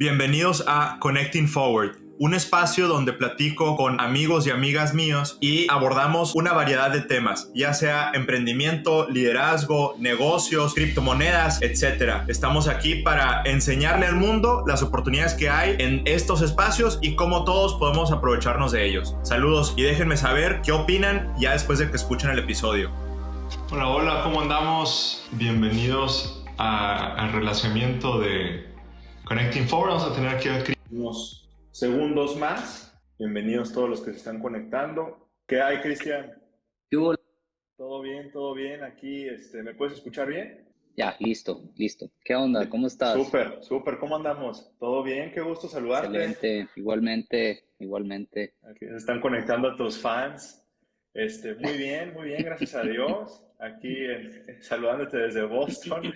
Bienvenidos a Connecting Forward, un espacio donde platico con amigos y amigas míos y abordamos una variedad de temas, ya sea emprendimiento, liderazgo, negocios, criptomonedas, etc. Estamos aquí para enseñarle al mundo las oportunidades que hay en estos espacios y cómo todos podemos aprovecharnos de ellos. Saludos y déjenme saber qué opinan ya después de que escuchen el episodio. Hola, hola, ¿cómo andamos? Bienvenidos al relacionamiento de Connecting Forward. Vamos a tener aquí a unos segundos más. Bienvenidos todos los que se están conectando. ¿Qué hay, Cristian? Todo bien. Aquí, ¿me puedes escuchar bien? Ya, listo. ¿Qué onda? ¿Cómo estás? Súper. ¿Cómo andamos? ¿Todo bien? Qué gusto saludarte. Excelente. Igualmente. Aquí se están conectando a tus fans. Muy bien, gracias a Dios. Aquí saludándote desde Boston,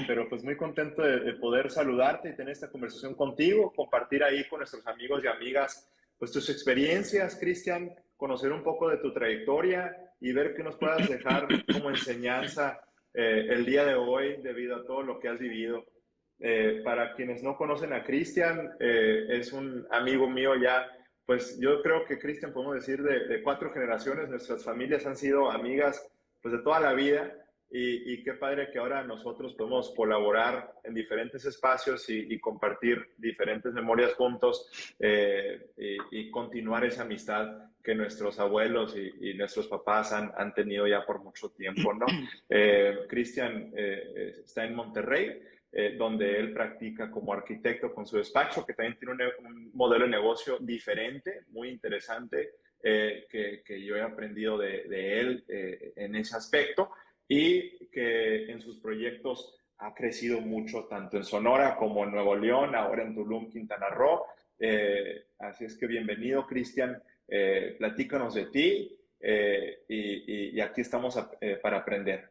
pero pues muy contento de poder saludarte y tener esta conversación contigo, compartir ahí con nuestros amigos y amigas pues tus experiencias, Cristian, conocer un poco de tu trayectoria y ver qué nos puedas dejar como enseñanza el día de hoy debido a todo lo que has vivido. Para quienes no conocen a Cristian, es un amigo mío ya. Pues yo creo que, Cristian, podemos decir de 4 generaciones, nuestras familias han sido amigas pues de toda la vida y qué padre que ahora nosotros podemos colaborar en diferentes espacios y compartir diferentes memorias juntos y continuar esa amistad que nuestros abuelos y nuestros papás han tenido ya por mucho tiempo, ¿no? Cristian está en Monterrey, donde él practica como arquitecto con su despacho, que también tiene un modelo de negocio diferente, muy interesante, que yo he aprendido de él en ese aspecto y que en sus proyectos ha crecido mucho, tanto en Sonora como en Nuevo León, ahora en Tulum, Quintana Roo. Así es que bienvenido, Cristian. Platícanos de ti y aquí estamos para aprender.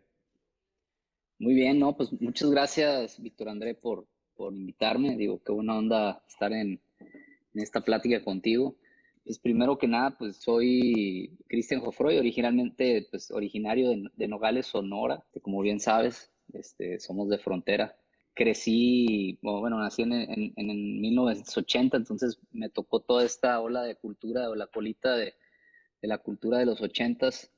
Muy bien, ¿no? Pues muchas gracias, Víctor André, por invitarme. Digo, qué buena onda estar en esta plática contigo. Pues primero que nada, pues soy Cristian Jofroy, originalmente, pues originario de Nogales, Sonora, que como bien sabes, somos de frontera. Nací en 1980, entonces me tocó toda esta ola de cultura o la colita de la cultura de los 80s.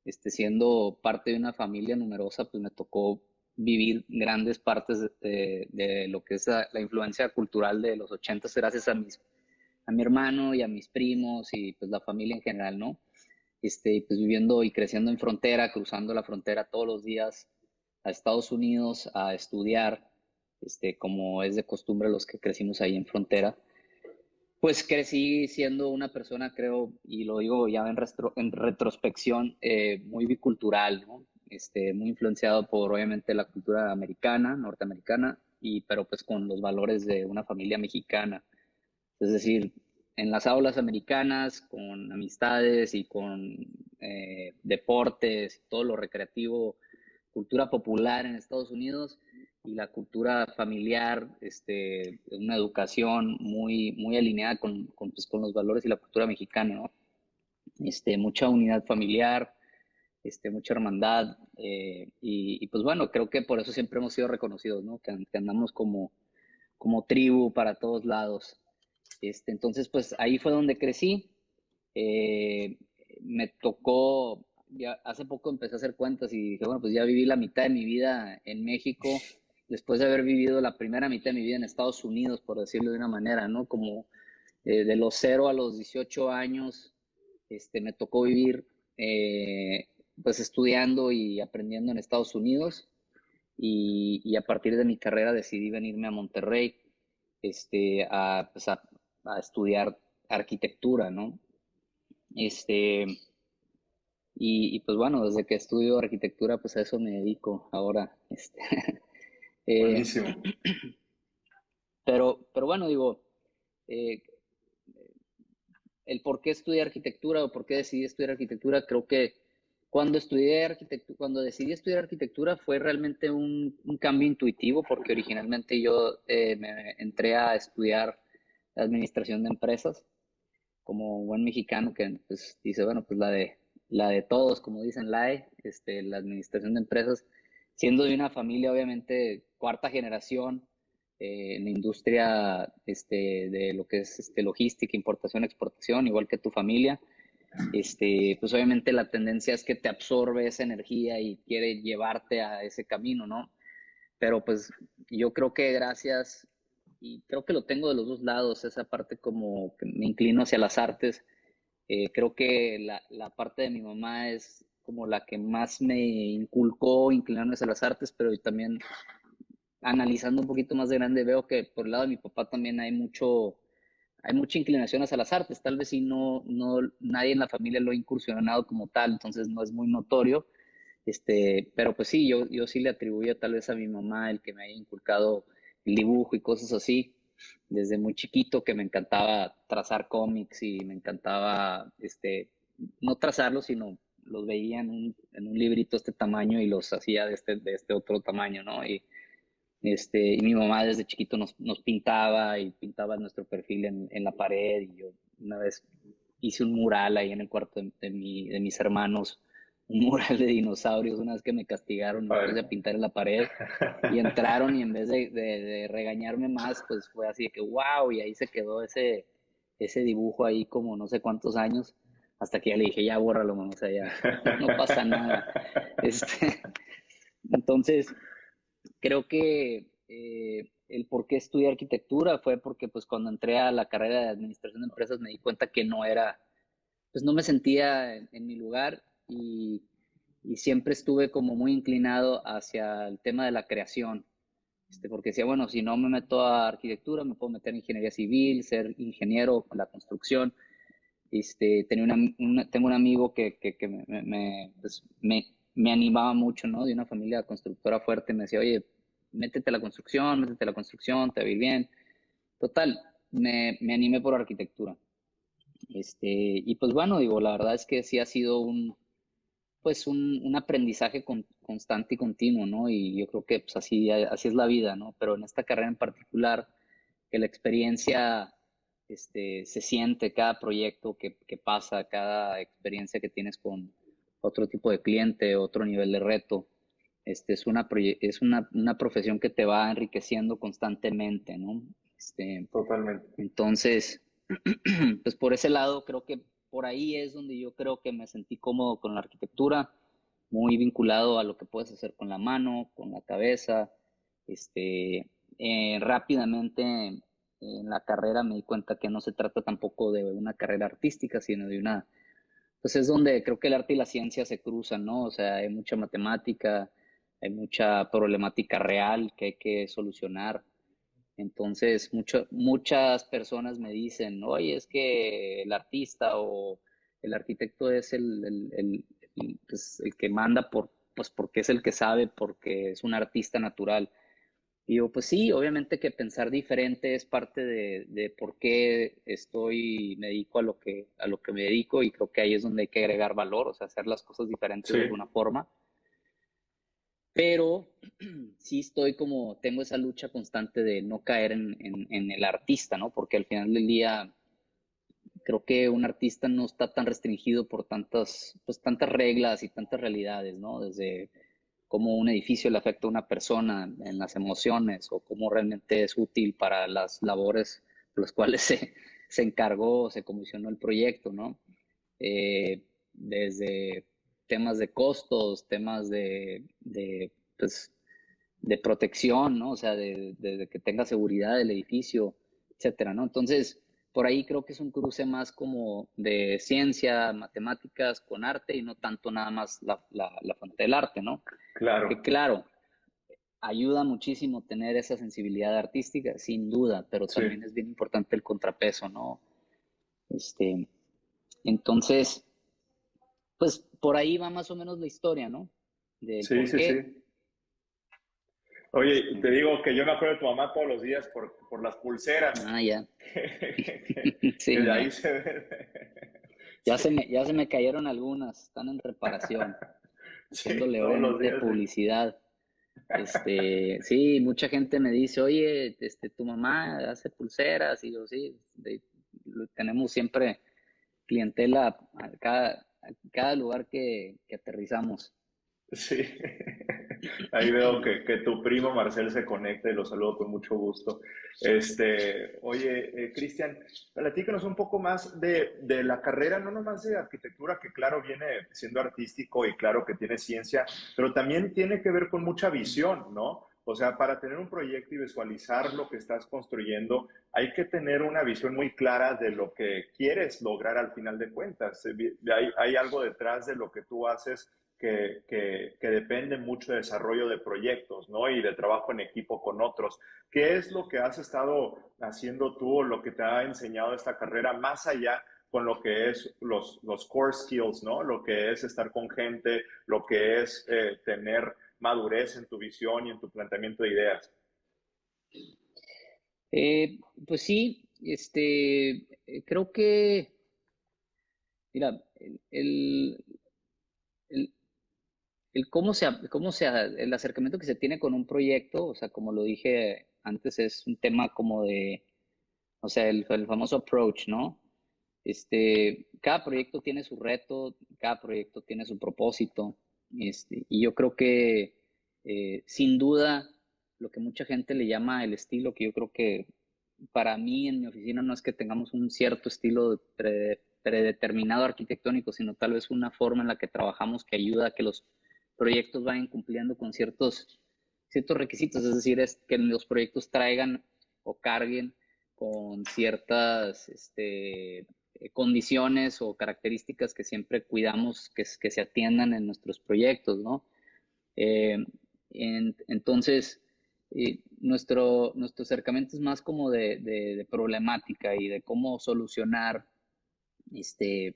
Siendo parte de una familia numerosa, pues me tocó vivir grandes partes de lo que es la influencia cultural de los 80s gracias a mi hermano y a mis primos y pues la familia en general, ¿no? Pues viviendo y creciendo en frontera, cruzando la frontera todos los días a Estados Unidos a estudiar, como es de costumbre los que crecimos ahí en frontera. Pues crecí siendo una persona, creo, y lo digo ya en retrospección, muy bicultural, ¿no? Muy influenciado por, obviamente, la cultura americana, norteamericana, pero pues con los valores de una familia mexicana. Es decir, en las aulas americanas, con amistades y con deportes y todo lo recreativo, cultura popular en Estados Unidos y la cultura familiar, una educación muy alineada pues, con los valores y la cultura mexicana, ¿no? Mucha unidad familiar, mucha hermandad, y pues bueno, creo que por eso siempre hemos sido reconocidos, ¿no? Que andamos como tribu para todos lados. Entonces, pues ahí fue donde crecí. Me tocó, ya hace poco empecé a hacer cuentas y dije, bueno, pues ya viví la mitad de mi vida en México, después de haber vivido la primera mitad de mi vida en Estados Unidos, por decirlo de una manera, ¿no? Como de los 0 a los 18 años, me tocó vivir, pues estudiando y aprendiendo en Estados Unidos y a partir de mi carrera decidí venirme a Monterrey, pues a estudiar arquitectura, ¿no? Pues bueno, desde que estudio arquitectura, pues a eso me dedico ahora. Buenísimo. Pero bueno, digo, eh, el por qué estudiar arquitectura o por qué decidí estudiar arquitectura, creo que cuando decidí estudiar arquitectura fue realmente un cambio intuitivo, porque originalmente yo me entré a estudiar administración de empresas, como buen mexicano que pues, dice, bueno, pues la de todos, como dicen la administración de empresas, siendo de una familia obviamente cuarta generación, en la industria de lo que es logística, importación, exportación, igual que tu familia. Pues obviamente la tendencia es que te absorbe esa energía y quiere llevarte a ese camino, ¿no? Pero pues yo creo que gracias, y creo que lo tengo de los dos lados, esa parte como que me inclino hacia las artes. Creo que la parte de mi mamá es como la que más me inculcó inclinarme hacia las artes, pero también analizando un poquito más de grande veo que por el lado de mi papá también hay mucha inclinación hacia las artes. Tal vez si nadie en la familia lo ha incursionado como tal, entonces no es muy notorio. Pero pues sí, yo sí le atribuyo tal vez a mi mamá el que me haya inculcado el dibujo y cosas así desde muy chiquito, que me encantaba trazar cómics y me encantaba, no trazarlos, sino los veía en un librito de este tamaño y los hacía de este otro tamaño, ¿no? Y mi mamá desde chiquito nos pintaba y pintaba nuestro perfil en la pared, y yo una vez hice un mural ahí en el cuarto de mis hermanos, un mural de dinosaurios, una vez que me castigaron, me puse a Padre. pintar en la pared y entraron, y en vez de regañarme más, pues fue así de que wow, y ahí se quedó ese dibujo ahí como no sé cuántos años, hasta que ya le dije, ya bórralo, mamá, o sea, ya no pasa nada. Este, entonces, creo que el por qué estudié arquitectura fue porque pues cuando entré a la carrera de administración de empresas me di cuenta que pues no me sentía en mi lugar, y siempre estuve como muy inclinado hacia el tema de la creación, porque decía, bueno, si no me meto a arquitectura, me puedo meter en ingeniería civil, ser ingeniero con la construcción. Tengo un amigo que pues, me animaba mucho, ¿no? De una familia constructora fuerte, me decía, oye, métete a la construcción, te va a ir bien. Total, me animé por arquitectura. Y pues bueno, digo, la verdad es que sí ha sido pues un aprendizaje constante y continuo, ¿no? Y yo creo que pues así es la vida, ¿no? Pero en esta carrera en particular, que la experiencia se siente, cada proyecto que pasa, cada experiencia que tienes con otro tipo de cliente, otro nivel de reto, es una profesión que te va enriqueciendo constantemente, ¿no? Totalmente. Entonces, pues por ese lado, creo que por ahí es donde yo creo que me sentí cómodo con la arquitectura, muy vinculado a lo que puedes hacer con la mano, con la cabeza. Rápidamente en la carrera me di cuenta que no se trata tampoco de una carrera artística, sino pues es donde creo que el arte y la ciencia se cruzan, ¿no? O sea, hay mucha matemática, hay mucha problemática real que hay que solucionar. Entonces, muchas personas me dicen, oye, es que el artista o el arquitecto es pues, el que manda pues porque es el que sabe, porque es un artista natural. Y yo, pues sí, obviamente que pensar diferente es parte de por qué me dedico a lo que me dedico, y creo que ahí es donde hay que agregar valor, o sea, hacer las cosas diferentes Sí, de alguna forma. Pero sí tengo esa lucha constante de no caer en el artista, ¿no? Porque al final del día creo que un artista no está tan restringido por tantas reglas y tantas realidades, ¿no? Desde cómo un edificio le afecta a una persona en las emociones, o cómo realmente es útil para las labores por las cuales se encargó o se comisionó el proyecto, ¿no? Desde temas de costos, temas pues, de protección, ¿no? O sea, de que tenga seguridad el edificio, etcétera, ¿no? Entonces, por ahí creo que es un cruce más como de ciencia, matemáticas con arte, y no tanto nada más la fuente del arte, ¿no? Que claro. claro, ayuda muchísimo tener esa sensibilidad artística, sin duda, pero Sí, también es bien importante el contrapeso, ¿no? Este, entonces, pues por ahí va más o menos la historia, ¿no? Del sí, por sí, sí. qué. Oye, te Este, digo que yo me acuerdo de tu mamá todos los días por las pulseras, ya. que Sí, de ahí se ve. Sí, ya se me cayeron algunas, están en reparación, sí, haciéndole todos los obviamente días. publicidad. Sí, mucha gente me dice, oye, tu mamá hace pulseras, y yo, sí, tenemos siempre clientela a cada lugar que aterrizamos. Sí, ahí veo que tu primo Marcel se conecta y lo saludo con mucho gusto. Oye, Cristian, platícanos un poco más de la carrera, no nomás de arquitectura, que claro viene siendo artístico y claro que tiene ciencia, pero también tiene que ver con mucha visión, ¿no? O sea, para tener un proyecto y visualizar lo que estás construyendo, hay que tener una visión muy clara de lo que quieres lograr al final de cuentas. Hay algo detrás de lo que tú haces que depende mucho de desarrollo de proyectos, ¿no? Y de trabajo en equipo con otros. ¿Qué es lo que has estado haciendo tú o lo que te ha enseñado esta carrera más allá con lo que es los core skills, ¿no? Lo que es estar con gente, lo que es tener madurez en tu visión y en tu planteamiento de ideas. Pues sí, creo que, mira, el, el acercamiento que se tiene con un proyecto, o sea, como lo dije antes, es un tema como de, o sea, el famoso approach, ¿no? Cada proyecto tiene su reto, cada proyecto tiene su propósito, y yo creo que sin duda lo que mucha gente le llama el estilo, que yo creo que para mí en mi oficina no es que tengamos un cierto estilo predeterminado arquitectónico, sino tal vez una forma en la que trabajamos que ayuda a que los proyectos vayan cumpliendo con ciertos requisitos, es decir, es que los proyectos traigan o carguen con ciertas condiciones o características que siempre cuidamos que se atiendan en nuestros proyectos, ¿no? Eh, entonces, nuestro acercamiento es más como de problemática y de cómo solucionar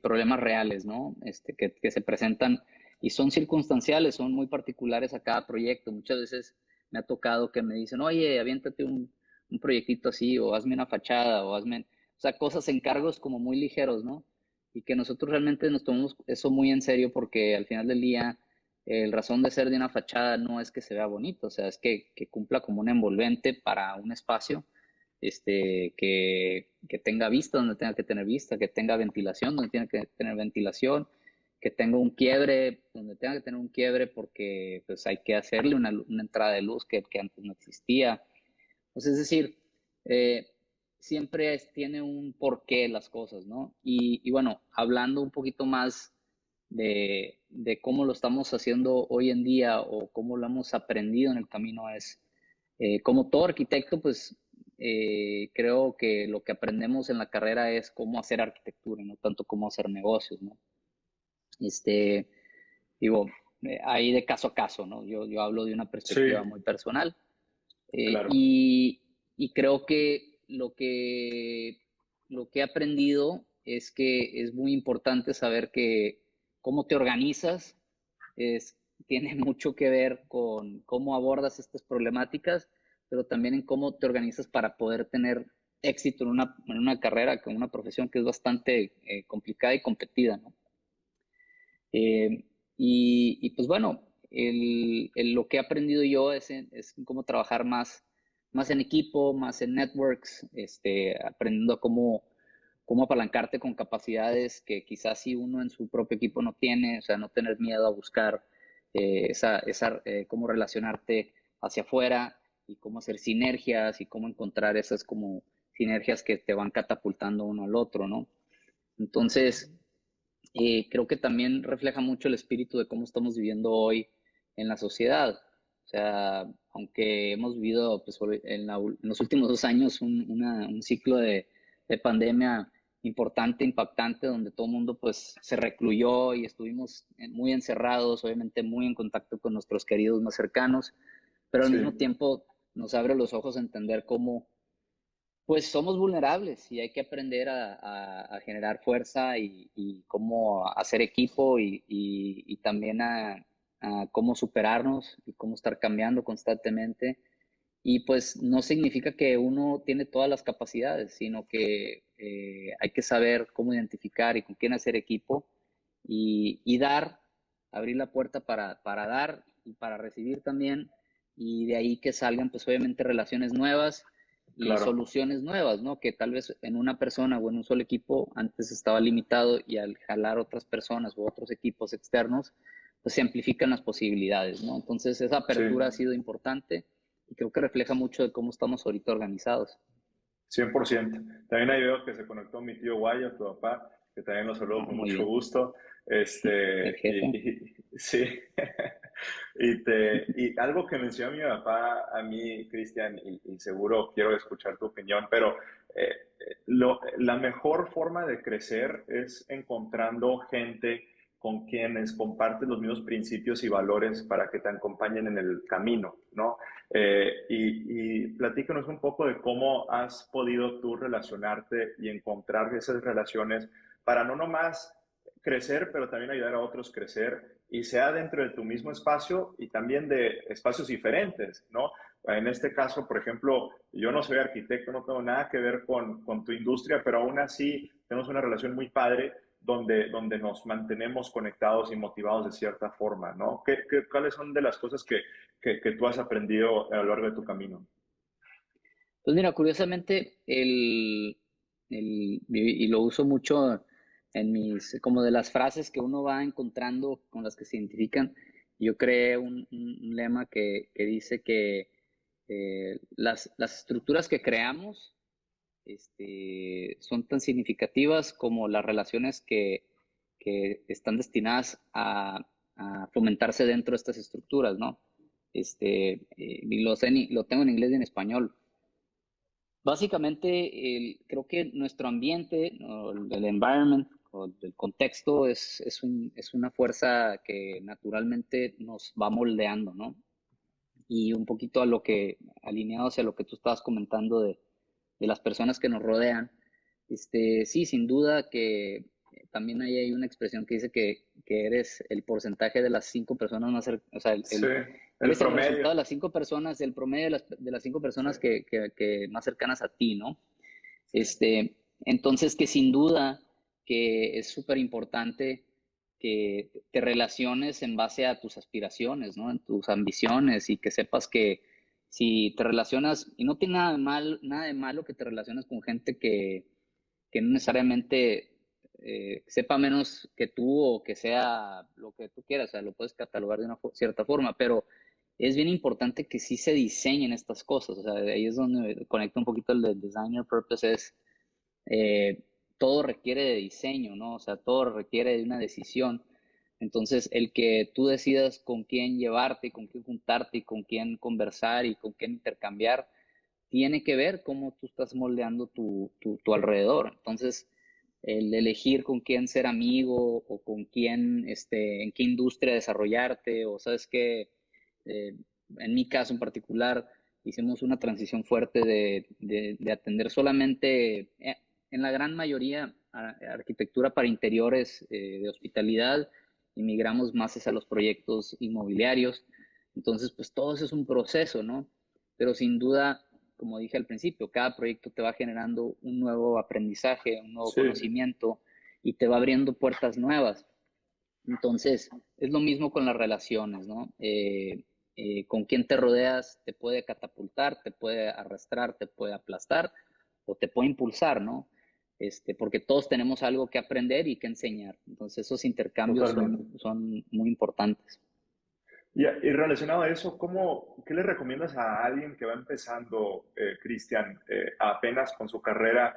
problemas reales, ¿no? Que se presentan y son circunstanciales, son muy particulares a cada proyecto. Muchas veces me ha tocado que me dicen, oye, aviéntate un proyectito así, o hazme una fachada, o sea, cosas, encargos como muy ligeros, ¿no? Y que nosotros realmente nos tomamos eso muy en serio porque al final del día, el razón de ser de una fachada no es que se vea bonito, o sea, es que cumpla como un envolvente para un espacio que tenga vista donde tenga que tener vista, que tenga ventilación donde tiene que tener ventilación, que tenga un quiebre donde tenga que tener un quiebre porque pues hay que hacerle una entrada de luz que antes no existía. Pues, es decir, eh, siempre tiene un porqué las cosas, ¿no? Y bueno, hablando un poquito más de cómo lo estamos haciendo hoy en día o cómo lo hemos aprendido en el camino es, como todo arquitecto, pues creo que lo que aprendemos en la carrera es cómo hacer arquitectura, no tanto cómo hacer negocios, ¿no? Este, digo, ahí de caso a caso, ¿no? Yo hablo de una Sí, perspectiva muy personal. Eh, claro. y, y creo que lo que he aprendido es que es muy importante saber que cómo te organizas es, tiene mucho que ver con cómo abordas estas problemáticas, pero también en cómo te organizas para poder tener éxito en una carrera, en una profesión que es bastante complicada y competida, ¿no? Eh, pues bueno, lo que he aprendido yo es cómo trabajar más en equipo, más en networks, aprendiendo a cómo apalancarte con capacidades que quizás si uno en su propio equipo no tiene, o sea, no tener miedo a buscar cómo relacionarte hacia afuera y cómo hacer sinergias y cómo encontrar esas como sinergias que te van catapultando uno al otro, ¿no? Entonces, creo que también refleja mucho el espíritu de cómo estamos viviendo hoy en la sociedad. O sea, aunque hemos vivido pues, en los últimos 2 años un ciclo de pandemia importante, impactante, donde todo el mundo pues se recluyó y estuvimos muy encerrados, obviamente muy en contacto con nuestros queridos más cercanos, pero al Sí, mismo tiempo nos abre los ojos a entender cómo pues somos vulnerables y hay que aprender a generar fuerza y cómo hacer equipo y también a cómo superarnos y cómo estar cambiando constantemente. Y pues no significa que uno tiene todas las capacidades, sino que hay que saber cómo identificar y con quién hacer equipo y dar, abrir la puerta para dar y para recibir también. Y de ahí que salgan pues obviamente relaciones nuevas y claro. soluciones nuevas, ¿no? Que tal vez en una persona o en un solo equipo antes estaba limitado y al jalar otras personas u otros equipos externos, pues se amplifican las posibilidades, ¿no? Entonces esa Sí, apertura ha sido importante y creo que refleja mucho de cómo estamos ahorita organizados. 100%. También ahí veo que se conectó mi tío Guayo, tu papá, que también lo saludo Ah, con muy mucho bien. gusto. El jefe. Sí. Y algo que mencionó mi papá a mí, Cristian, y seguro quiero escuchar tu opinión, pero la mejor forma de crecer es encontrando gente con quienes comparten los mismos principios y valores para que te acompañen en el camino, ¿no? Y platícanos un poco de cómo has podido tú relacionarte y encontrar esas relaciones para no nomás crecer, pero también ayudar a otros a crecer, y sea dentro de tu mismo espacio y también de espacios diferentes, ¿no? En este caso, por ejemplo, yo no soy arquitecto, no tengo nada que ver con tu industria, pero aún así tenemos una relación muy padre donde nos mantenemos conectados y motivados de cierta forma, ¿no? ¿Cuáles son de las cosas que tú has aprendido a lo largo de tu camino? Pues mira, curiosamente, y lo uso mucho en como de las frases que uno va encontrando con las que se identifican, yo creé un lema que dice que las estructuras que creamos son tan significativas como las relaciones que están destinadas a fomentarse dentro de estas estructuras, ¿no? Y lo tengo en inglés y en español. Básicamente, creo que nuestro ambiente, o el environment, o el contexto, es una fuerza que naturalmente nos va moldeando, ¿no? Y un poquito alineado hacia lo que tú estabas comentando de las personas que nos rodean, sí, sin duda que también ahí hay una expresión que dice que eres el porcentaje de las 5 personas más cercanas, o sea, Sí, el eres el promedio. resultado de las 5 personas, el promedio de las cinco Sí, personas que más cercanas a ti, ¿no? Entonces, que sin duda que es súper importante que te relaciones en base a tus aspiraciones, ¿no? En tus ambiciones y que sepas que si te relacionas, y no tiene nada de malo que te relaciones con gente que no necesariamente sepa menos que tú o que sea lo que tú quieras, o sea, lo puedes catalogar de una cierta forma, pero es bien importante que sí se diseñen estas cosas, o sea, de ahí es donde conecta un poquito el de designer purpose, eh, todo requiere de diseño, ¿no? O sea, todo requiere de una decisión. Entonces, el que tú decidas con quién llevarte, con quién juntarte, y con quién conversar y con quién intercambiar, tiene que ver cómo tú estás moldeando tu alrededor. Entonces, el elegir con quién ser amigo o con quién, en qué industria desarrollarte, o sabes que, en mi caso en particular, hicimos una transición fuerte de atender solamente, en la gran mayoría, arquitectura para interiores de hospitalidad, y migramos más hacia los proyectos inmobiliarios. Entonces, pues todo eso es un proceso, ¿no? Pero sin duda, como dije al principio, cada proyecto te va generando un nuevo aprendizaje, un nuevo sí, conocimiento y te va abriendo puertas nuevas. Entonces, es lo mismo con las relaciones, ¿no? Con quién te rodeas te puede catapultar, te puede arrastrar, te puede aplastar o te puede impulsar, ¿no? Porque todos tenemos algo que aprender y que enseñar. Entonces, esos intercambios totalmente. son muy importantes. Y relacionado a eso, ¿qué le recomiendas a alguien que va empezando, Cristian, apenas con su carrera?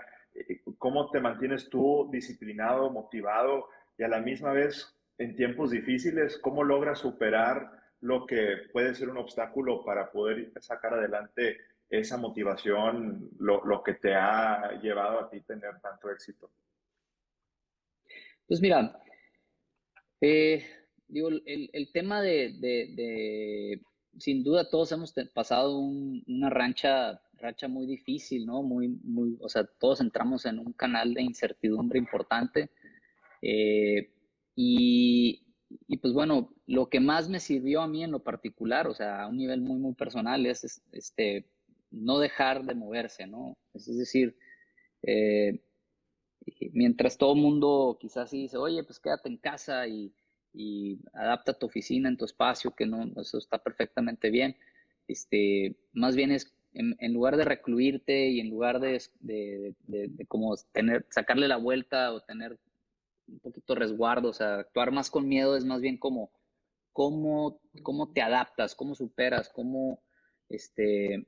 ¿Cómo te mantienes tú disciplinado, motivado y a la misma vez en tiempos difíciles, cómo logras superar lo que puede ser un obstáculo para poder sacar adelante esa motivación, lo que te ha llevado a ti tener tanto éxito? Pues mira, Eh, digo, el tema sin duda todos hemos pasado una racha muy difícil, ¿no? O sea, todos entramos en un canal de incertidumbre importante. eh, y, y pues bueno, lo que más me sirvió a mí en lo particular, o sea, a un nivel muy personal, no dejar de moverse, ¿no? Es decir, eh, mientras todo el mundo quizás sí dice, oye, pues quédate en casa y adapta tu oficina en tu espacio, que no, eso está perfectamente bien. Más bien es, en lugar de recluirte y en lugar de como sacarle la vuelta o tener un poquito de resguardo, o sea, actuar más con miedo es más bien como cómo te adaptas, cómo superas, este,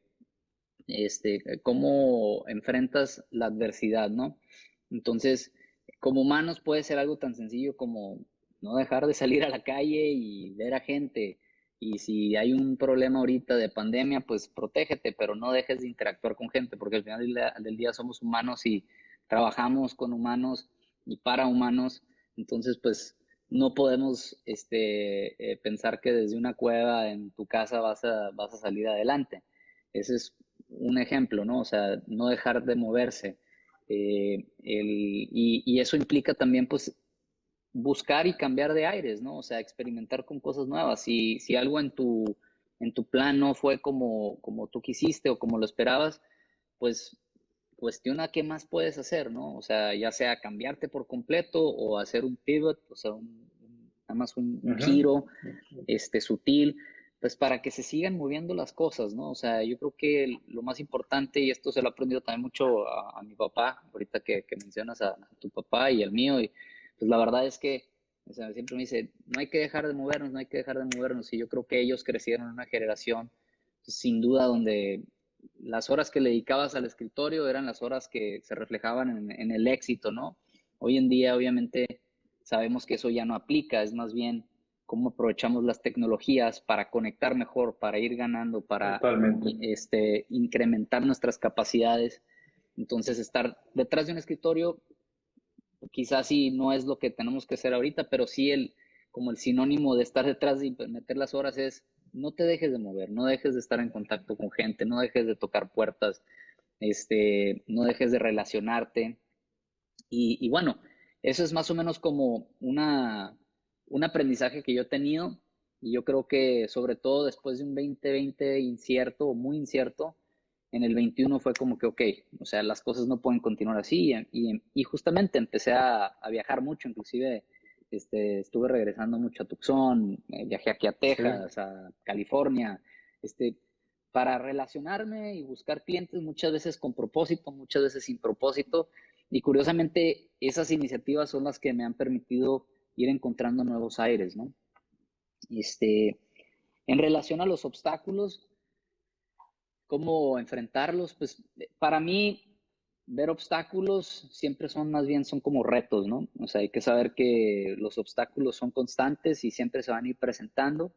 cómo enfrentas la adversidad, ¿no? Entonces, como humanos puede ser algo tan sencillo como no dejar de salir a la calle y ver a gente. Y si hay un problema ahorita de pandemia, pues protégete, pero no dejes de interactuar con gente, porque al final del día somos humanos y trabajamos con humanos y para humanos. Entonces, pues no podemos pensar que desde una cueva en tu casa vas a salir adelante. Ese es un ejemplo, ¿no? O sea, no dejar de moverse. Y eso implica también, pues, buscar y cambiar de aires, ¿no? O sea, experimentar con cosas nuevas. Si algo en tu plan no fue como tú quisiste o como lo esperabas, pues cuestiona qué más puedes hacer, ¿no? O sea, ya sea cambiarte por completo o hacer un pivot, o sea, nada más un Ujú. giro sutil, pues para que se sigan moviendo las cosas, ¿no? O sea, yo creo que lo más importante, y esto se lo he aprendido también mucho a mi papá, ahorita que mencionas a tu papá y al mío, y pues la verdad es que, o sea, siempre me dice, no hay que dejar de movernos, no hay que dejar de movernos, y yo creo que ellos crecieron en una generación, pues, sin duda, donde las horas que le dedicabas al escritorio eran las horas que se reflejaban en el éxito, ¿no? Hoy en día, obviamente, sabemos que eso ya no aplica, es más bien cómo aprovechamos las tecnologías para conectar mejor, para ir ganando, para Totalmente. incrementar nuestras capacidades. Entonces, estar detrás de un escritorio quizás sí no es lo que tenemos que hacer ahorita, pero sí como el sinónimo de estar detrás y meter las horas es no te dejes de mover, no dejes de estar en contacto con gente, no dejes de tocar puertas, no dejes de relacionarte. Y bueno, eso es más o menos como un aprendizaje que yo he tenido y yo creo que sobre todo después de un 2020 incierto o muy incierto, en el 21 fue como que, ok, o sea, las cosas no pueden continuar así y justamente empecé a viajar mucho, inclusive estuve regresando mucho a Tucson, viajé aquí a Sí. Texas, a California, este, para relacionarme y buscar clientes muchas veces con propósito, muchas veces sin propósito y curiosamente, esas iniciativas son las que me han permitido ir encontrando nuevos aires, ¿no? Este, en relación a los obstáculos, ¿cómo enfrentarlos? Pues para mí, ver obstáculos siempre son como retos, ¿no? O sea, hay que saber que los obstáculos son constantes y siempre se van a ir presentando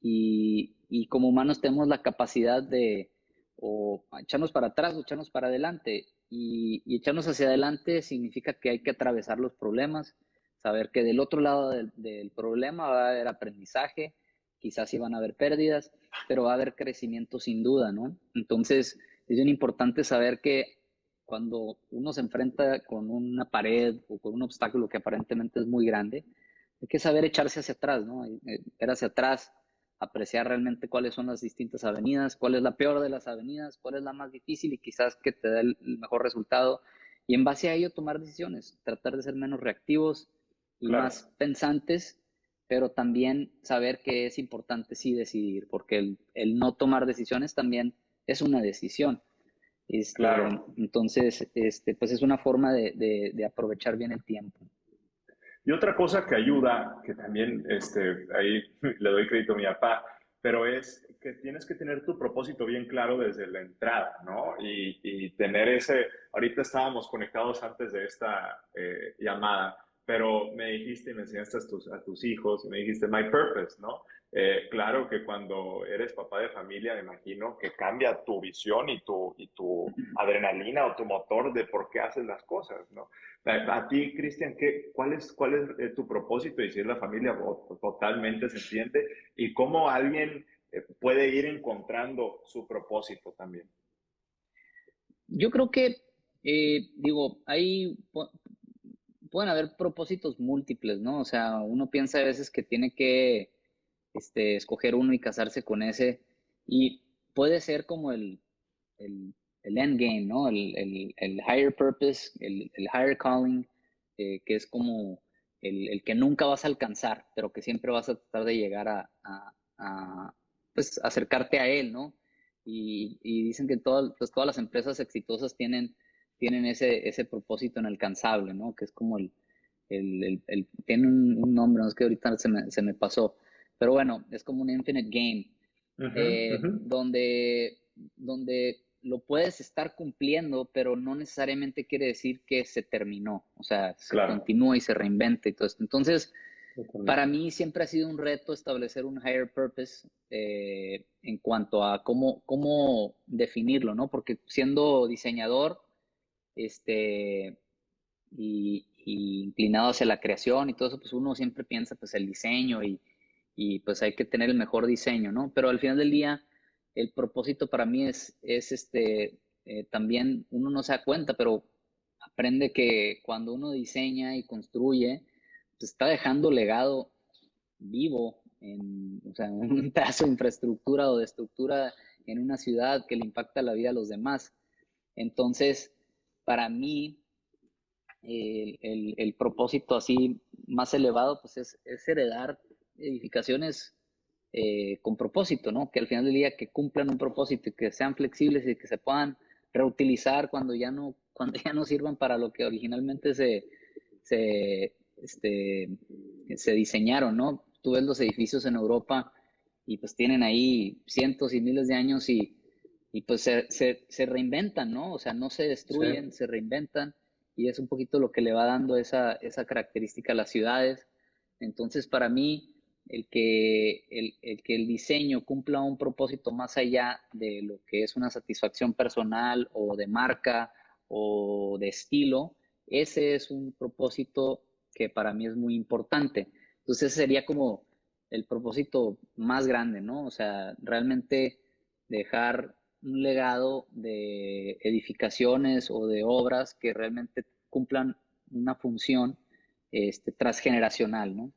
y como humanos tenemos la capacidad de o echarnos para atrás o echarnos para adelante. Y echarnos hacia adelante significa que hay que atravesar los problemas, saber que del otro lado del problema va a haber aprendizaje, quizás sí van a haber pérdidas, pero va a haber crecimiento sin duda, ¿no? Entonces, es bien importante saber que cuando uno se enfrenta con una pared o con un obstáculo que aparentemente es muy grande, hay que saber echarse hacia atrás, ¿no? Ver hacia atrás, apreciar realmente cuáles son las distintas avenidas, cuál es la peor de las avenidas, cuál es la más difícil y quizás que te dé el mejor resultado. Y en base a ello tomar decisiones, tratar de ser menos reactivos y Claro, más pensantes, pero también saber que es importante sí decidir, porque el no tomar decisiones también es una decisión. claro. Entonces, pues es una forma de aprovechar bien el tiempo. Y otra cosa que ayuda, que también ahí le doy crédito a mi papá, pero es que tienes que tener tu propósito bien claro desde la entrada, ¿no? Y tener ahorita estábamos conectados antes de esta llamada, pero me dijiste y me enseñaste a tus hijos, y me dijiste my purpose, ¿no? Claro que cuando eres papá de familia, me imagino que cambia tu visión y tu adrenalina o tu motor de por qué haces las cosas, ¿no? A ti, Cristian, ¿cuál es tu propósito? Y si es la familia, totalmente se entiende. Y cómo alguien puede ir encontrando su propósito también. Yo creo que, digo, pueden haber propósitos múltiples, ¿no? O sea, uno piensa a veces que tiene que escoger uno y casarse con ese, y puede ser como el, el end game, ¿no? El higher purpose, el higher calling, que es como el que nunca vas a alcanzar, pero que siempre vas a tratar de llegar pues, acercarte a él, ¿no? Y dicen que pues, todas las empresas exitosas tienen ese propósito inalcanzable, ¿no? Que es como tiene un nombre, no es que ahorita se me pasó, pero bueno, es como un infinite game, Ujú, ujú. donde lo puedes estar cumpliendo, pero no necesariamente quiere decir que se terminó, o sea, se Claro, continúa y se reinventa y todo esto. Entonces, para totalmente. mí siempre ha sido un reto establecer un higher purpose en cuanto a cómo definirlo, ¿no? Porque siendo diseñador, este, y inclinado hacia la creación y todo eso, pues uno siempre piensa pues el diseño y pues hay que tener el mejor diseño, ¿no? Pero al final del día, el propósito para mí también uno no se da cuenta, pero aprende que cuando uno diseña y construye, pues está dejando legado vivo o sea, un pedazo de infraestructura o de estructura en una ciudad que le impacta la vida a los demás. Entonces, para mí, el propósito así más elevado, pues es heredar edificaciones con propósito, ¿no? Que al final del día que cumplan un propósito y que sean flexibles y que se puedan reutilizar cuando ya no sirvan para lo que originalmente se, este, se diseñaron, ¿no? Tú ves los edificios en Europa y pues tienen ahí cientos y miles de años y pues se reinventan, ¿no? O sea, no se Sí, destruyen, se reinventan y es un poquito lo que le va dando esa característica a las ciudades. Entonces, para mí, el que el diseño cumpla un propósito más allá de lo que es una satisfacción personal o de marca o de estilo, ese es un propósito que para mí es muy importante. Entonces, ese sería como el propósito más grande, ¿no? O sea, realmente dejar un legado de edificaciones o de obras que realmente cumplan una función transgeneracional, ¿no?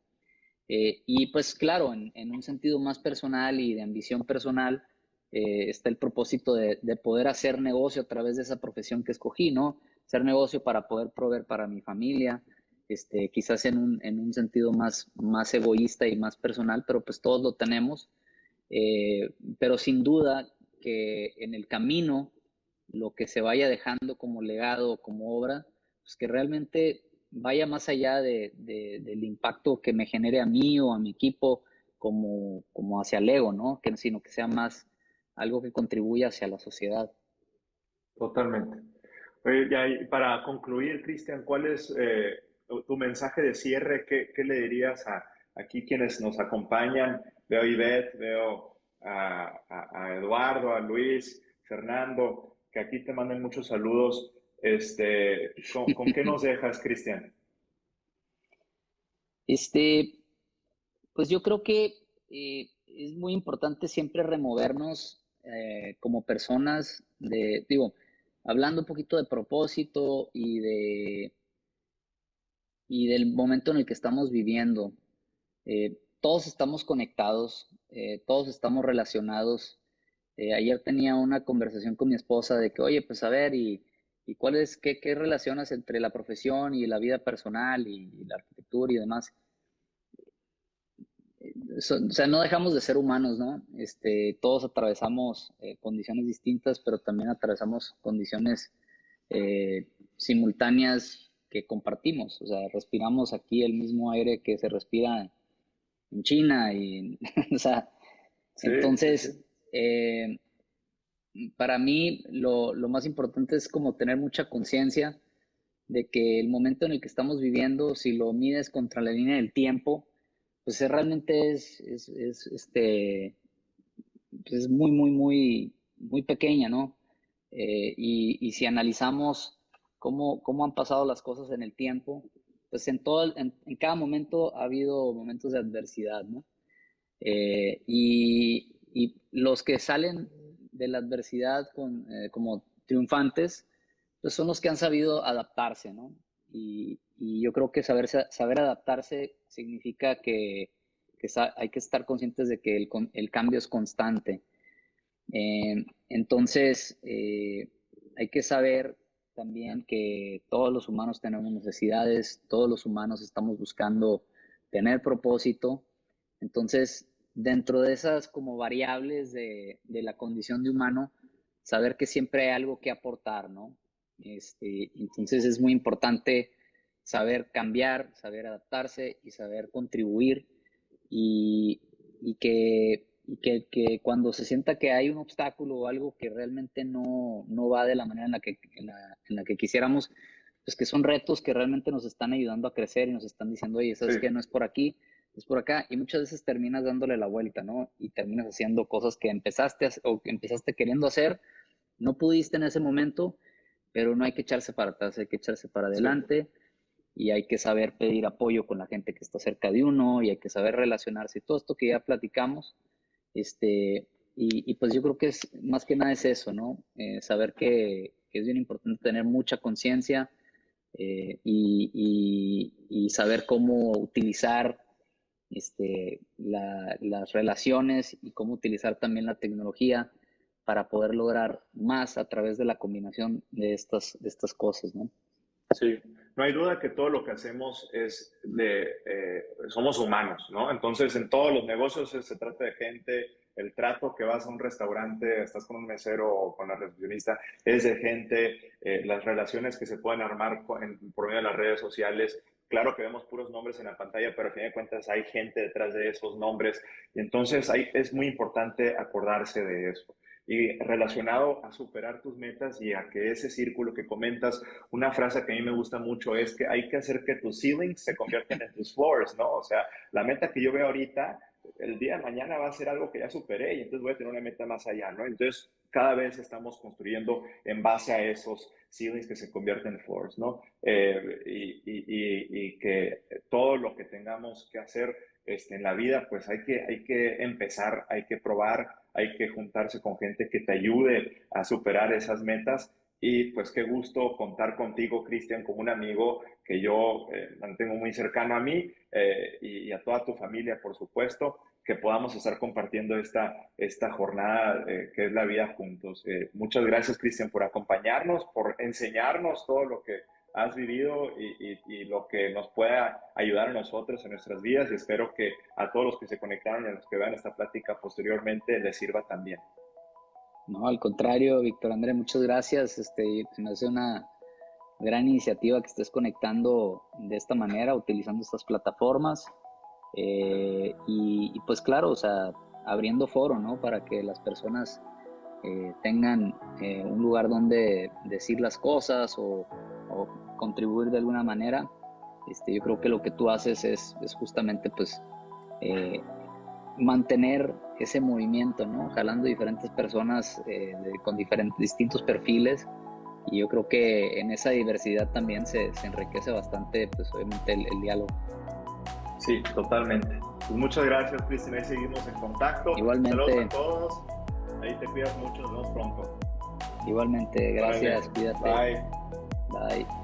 Y pues claro, en un sentido más personal y de ambición personal, está el propósito de poder hacer negocio a través de esa profesión que escogí, ¿no? Hacer negocio para poder proveer para mi familia, quizás en un sentido más egoísta y más personal, pero pues todos lo tenemos. Pero sin duda que en el camino, lo que se vaya dejando como legado, como obra, pues que realmente vaya más allá del impacto que me genere a mí o a mi equipo como hacia el ego, ¿no? Sino que sea más algo que contribuya hacia la sociedad. totalmente. Oye, ya, y para concluir, Cristian, ¿cuál es tu mensaje de cierre? ¿Qué le dirías a aquí quienes nos acompañan? Veo a Ivette, veo a Eduardo, a Luis, Fernando, que aquí te mandan muchos saludos. ¿Con qué nos dejas, Cristian? Este, pues yo creo que es muy importante siempre removernos como personas digo, hablando un poquito de propósito y del momento en el que estamos viviendo. Todos estamos conectados, todos estamos relacionados. Ayer tenía una conversación con mi esposa de que, oye, pues a ver, y qué relacionas entre la profesión y la vida personal y la arquitectura y demás. O sea, no dejamos de ser humanos, ¿no? Todos atravesamos condiciones distintas, pero también atravesamos condiciones simultáneas que compartimos. O sea, respiramos aquí el mismo aire que se respira en China o sea, Sí, sí, sí. entonces, eh, para mí lo más importante es como tener mucha conciencia de que el momento en el que estamos viviendo, si lo mides contra la línea del tiempo, pues realmente es muy, muy, muy, muy pequeña, ¿no? Y si analizamos cómo han pasado las cosas en el tiempo, pues en cada momento ha habido momentos de adversidad, ¿no? Y los que salen de la adversidad como triunfantes, pues son los que han sabido adaptarse, ¿no? Y yo creo que saber adaptarse significa que hay que estar conscientes de que el cambio es constante. Entonces, hay que saber también que todos los humanos tenemos necesidades, todos los humanos estamos buscando tener propósito. Entonces, dentro de esas como variables de la condición de humano, saber que siempre hay algo que aportar, ¿no? Entonces es muy importante saber cambiar, saber adaptarse y saber contribuir. Y, que cuando se sienta que hay un obstáculo o algo que realmente no va de la manera en la que quisiéramos, pues que son retos que realmente nos están ayudando a crecer y nos están diciendo, oye, ¿sabes qué? No es por aquí, es por acá. Y muchas veces terminas dándole la vuelta, ¿no? Y terminas haciendo cosas que empezaste queriendo hacer, no pudiste en ese momento, pero no hay que echarse para atrás, hay que echarse para adelante. Y hay que saber pedir apoyo con la gente que está cerca de uno y hay que saber relacionarse. Y todo esto que ya platicamos, y pues yo creo que es más que nada es eso, ¿no? Saber que es bien importante tener mucha conciencia y saber cómo utilizar las relaciones y cómo utilizar también la tecnología para poder lograr más a través de la combinación de estas cosas, ¿no? Sí, no hay duda que todo lo que hacemos es somos humanos, ¿no? Entonces, en todos los negocios se trata de gente, el trato que vas a un restaurante, estás con un mesero o con la recepcionista, es de gente, las relaciones que se pueden armar por medio de las redes sociales. Claro que vemos puros nombres en la pantalla, pero a fin de cuentas hay gente detrás de esos nombres. Y entonces es muy importante acordarse de eso. Y relacionado a superar tus metas y a que ese círculo que comentas, una frase que a mí me gusta mucho es que hay que hacer que tus ceilings se conviertan en tus floors, ¿no? O sea, la meta que yo veo ahorita, el día de mañana va a ser algo que ya superé y entonces voy a tener una meta más allá, ¿no? Entonces, cada vez estamos construyendo en base a esos ceilings que se convierten en floors, ¿no? Y que todo lo que tengamos que hacer en la vida, pues hay que empezar, hay que probar, hay que juntarse con gente que te ayude a superar esas metas. Y pues qué gusto contar contigo, Cristian, como un amigo que yo mantengo muy cercano a mí y a toda tu familia, por supuesto, que podamos estar compartiendo esta jornada que es la vida juntos. Muchas gracias, Cristian, por acompañarnos, por enseñarnos todo lo que has vivido y lo que nos pueda ayudar a nosotros en nuestras vidas, y espero que a todos los que se conectaron y a los que vean esta plática posteriormente les sirva también. No, al contrario, Víctor André, muchas gracias. Se me hace una gran iniciativa que estés conectando de esta manera, utilizando estas plataformas. Y pues claro, o sea, abriendo foro, ¿no? Para que las personas tengan un lugar donde decir las cosas o contribuir de alguna manera. Yo creo que lo que tú haces es justamente pues mantener ese movimiento, ¿no? Jalando diferentes personas con distintos perfiles, y yo creo que en esa diversidad también se enriquece bastante, pues obviamente el diálogo. Sí, totalmente. Pues muchas gracias, Cristian, ahí seguimos en contacto. Igualmente. Saludos a todos, ahí te cuidas mucho, nos vemos pronto. Igualmente, gracias, Vale. cuídate. Bye. Bye.